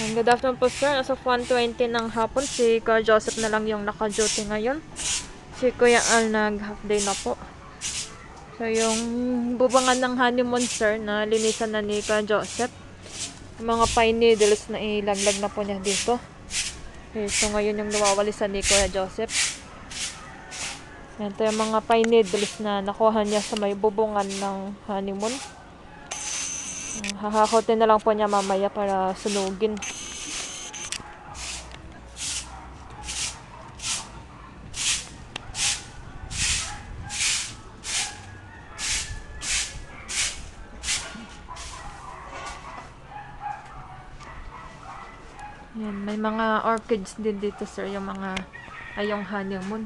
Good afternoon po sir. As of 1:20 ng hapon, si Kuya Joseph na lang yung naka-duty ngayon. Si Kuya Al nag-half day na po. So yung bubangan ng honeymoon sir na linisan na ni Kuya Joseph. Yung mga pine needles na ilaglag na po niya dito. Okay, so ngayon yung nawawalisan ni Kuya Joseph. Ito yung mga pine needles na nakuha niya sa may bubungan ng honeymoon. Hahakotin na lang po niya mamaya para sunugin. Yan, may mga orchids din dito sir, yung mga ayong honeymoon.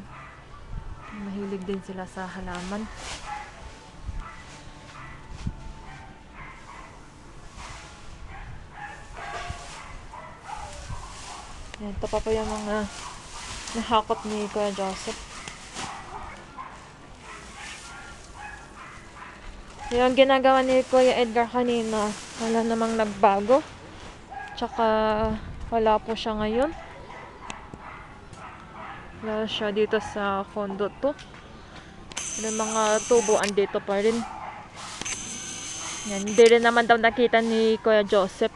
Mahilig din sila sa halaman. Yan, ito pa po yung mga nahakot ni Kuya Joseph. Yung ginagawa ni Kuya Edgar kanina, wala namang nagbago. Tsaka wala po siya ngayon. Wala siya dito sa condo to. Yung mga tubo andito pa rin. Yan, hindi rin naman daw nakita ni Kuya Joseph.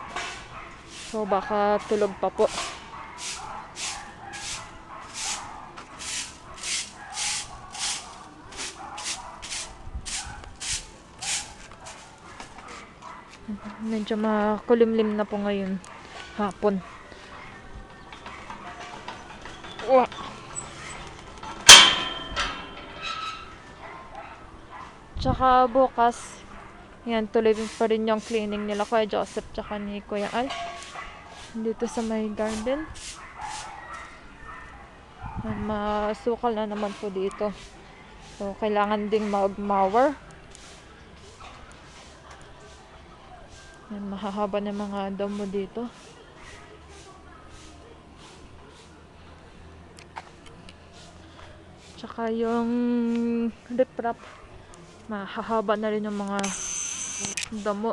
So baka tulog pa po. Medyo makulimlim na po ngayon hapon. Wow. Tsaka bukas, yan, tuloy pa rin yung cleaning nila Kuya Joseph tsaka ni Kuya Al dito sa may garden. Masukal na naman po dito, so kailangan ding mag-mower. Yan, mahahaba na mga damo dito. Tsaka yung riprap, mahahaba na rin yung mga damo.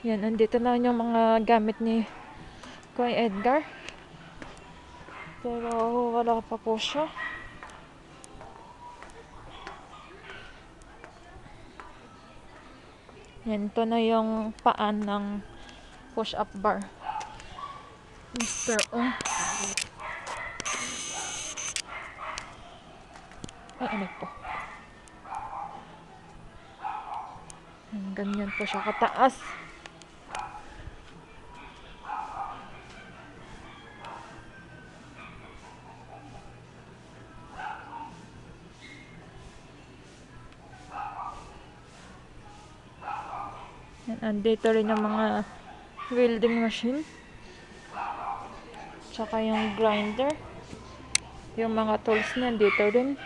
Yan, andito na yung mga gamit ni Kuya Edgar. Pero wala pa po siya. Yan, ito na yung paan ng push-up bar. Mr. Ong. Ay, ano po. Ganyan po siya kataas. Yan, andito rin yung mga welding machine. Tsaka yung grinder. Yung mga tools na andito rin.